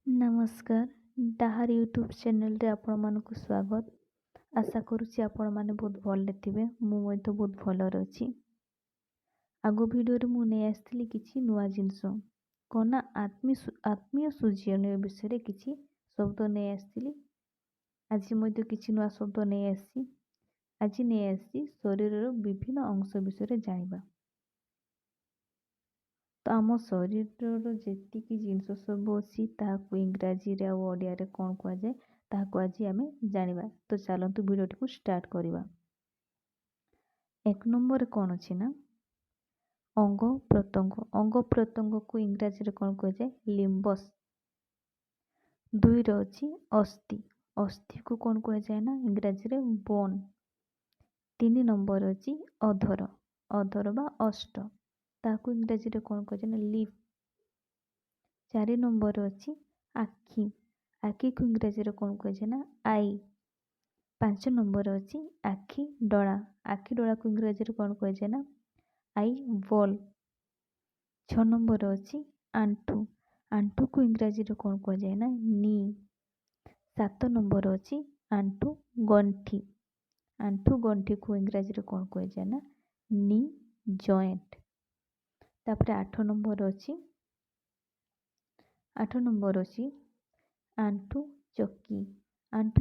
नमस्कार डाहार YouTube channel रे आपण मानकु स्वागत। आशा करुच्ची आपण माने बहुत भले थिबे। मु मध्य बहुत भलरे अछि। आगो भिडियो रे मु नै आस्थिली किछि नुवा जिंस कोना आत्मीय सुजीवन विषय रे किछि शब्द नै आस्थिली। आज मध्य किछि नुवा शब्द नै आसी। आज नै आसी शरीर रो विभिन्न अंश विषय रे जानिबा। तो आम शरीर जेतिकी जिनस सब अच्छी ताकू इंग्राजी रे और ओडिया रे कौन कुआ जाए ताकू आज आम जानिबा। तो चलतु वीडियोटी को स्टार्ट करवा। एक नंबर कौन अच्छी ना अंग प्रत्यंग को इंग्राजी रे कौन कुआ जाए लिम्बस। दुई रे अच्छी अस्थि अस्थि को कौन कुआ जाए ना इंग्राजी रे बोन। तीन नंबर अच्छी अधर अधर बा अष्ट ताकू इंग्राजी रे कौन कुआ जाए लिप। चारि नंबर अच्छी आखि आखि को इंग्राजी रे कौन कुआ जाए ना आई। पांच नंबर अच्छी आखि डोळा को इंग्राजी रे कौन कुआ जाए ना आई बॉल। छ नंबर अच्छी आंठू आंठू को इंग्राजी रे कौन कुआ जाए ना नी। सात नंबर अच्छी आंठू गंठी को इंग्राजी रे कौन कुआ जाए ना नी जॉइंट। तापर आठ नंबर अच्छी आंठू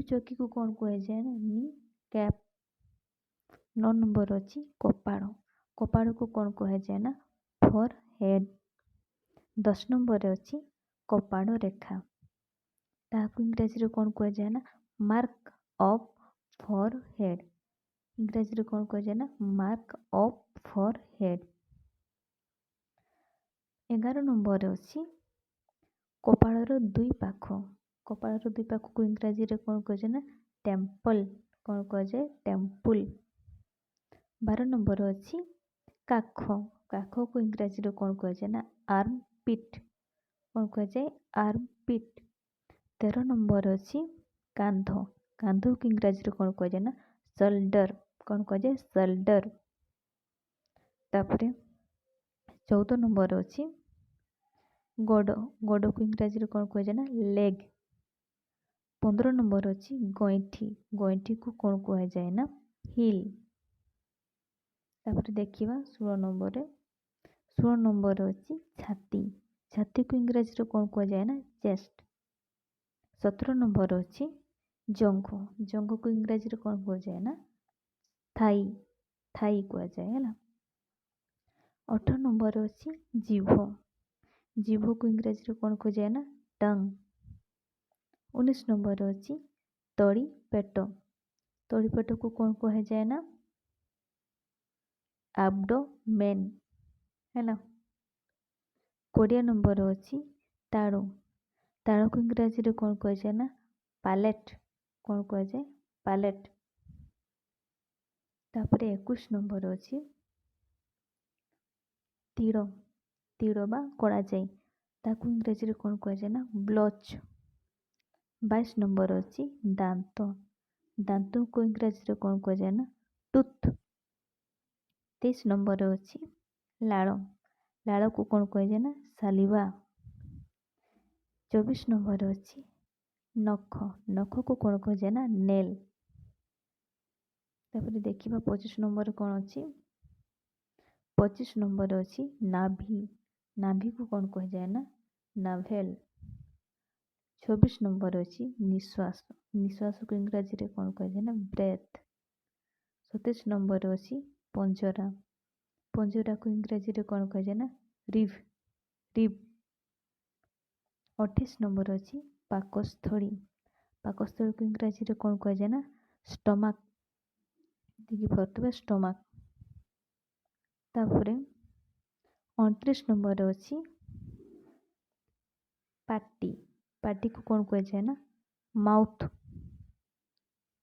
चौकी को कौन कुआ जाए ना नी कैप। 9 नंबर अच्छी कपाड़ को कौन कुआ जाए ना फॉर हेड। 10 नंबर अच्छी कपाड़ रेखा ताकू इंग्राजी रे कौन कुआ जाए ना मार्क ऑफ फॉर हेड। इंग्राजी रे कौन कुआ जाए ना mark of for head. 11 number अच्छी कपाळर दुई पाख को इंग्राजी रे कौन कुआ जाए ना टेम्पल कौन कुआ जाए टेम्पुल। 12 नंबर अच्छी काख को इंग्राजी रे कौन कुआ जाए ना आर्म पिट कौन कुआ जाए आर्म पिट। 13 नंबर अच्छी कांध को इंग्राजी रे कौन कुआ जाए ना शोल्डर कौन कुआ जाए शोल्डर। तापरे 14 नंबर अच्छी गोड़ को इंग्राजी रे कौन कुआ जाए ना लेग। 15 नंबर अच्छी गईठी को कौन कुआ जाए ना हिल। तापर देखिबा 16 नंबर अच्छी छाती को इंग्राजी रे कौन कुआ जाए ना चेस्ट। 17 नंबर अच्छी जंघ को इंग्राजी रे कौन कुआ जाए ना थाई कुआ जाए है ना। 18 नंबर अच्छी जीभ को इंग्राजी रे कौन कुआ जाए ना टंग। 19 नंबर अच्छी तड़ी पेट को कौन कुआ जाए ना एब्डोमेन है ना। 20 नंबर अच्छी ताड़ू को इंग्राजी रे कौन कुआ जाए ना पैलेट कौन कुआ जाए पैलेट। तापरे 21 नंबर अच्छी तीड़ बा कड़ा जाए ताकू इंग्राजी रे कौन कुआ जाए ना ब्लोच। 22 नंबर अच्छी दांत को इंग्राजी रे कौन कुआ जाए ना टूथ। 23 नंबर अच्छी लाड़ को कौन कुआ जाए ना सालिवा। 24 नंबर अच्छी नख को कौन कुआ जाए ना नेल। तापर देखिबा 25 नंबर कौन अच्छी 25 नंबर अच्छी नाभि को कौन कुआ जाए ना नाभेल। 26 नंबर अच्छी निश्वास को इंग्राजी रे कौन कुआ जाए ना ब्रेथ। 27 नंबर अच्छी पंजरा को इंग्राजी रे कौन कुआ जाए ना रिब। 28 नंबर अच्छी पाकस्थली को इंग्राजी रे कौन कुआ जाए ना स्टमक स्टमक। तापरे 29 नंबर अच्छी पाटी को कौन कुआ जाए ना माउथ।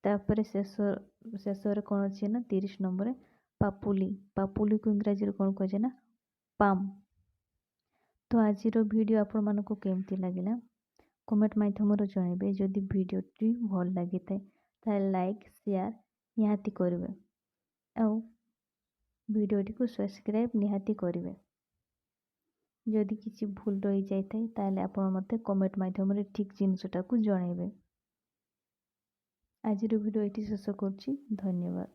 तापरे शेष रे कौन अच्छी ना 30 नंबर पापुली को इंग्राजी रे कौन कुआ जाए ना पाम। तो आज वीडियो आपण मानक केमती लगिला कमेंट माध्यम जनइबे। जदि वीडियोटी भल लगी था लाइक शेयर निहाती करेंगे और वीडियोटी को सब्सक्राइब निहाती करेंगे। ଯଦି କିଛି ଭୁଲ ରହିଯାଇଥାଏ ତାହେଲେ ଆପଣ ମୋତେ କମେଣ୍ଟ ମାଧ୍ୟମରେ ଠିକ୍ ଜିନିଷଟାକୁ ଜଣାଇବେ। ଆଜିର ଭିଡ଼ିଓ ଏଠି ଶେଷ କରୁଛି। ଧନ୍ୟବାଦ।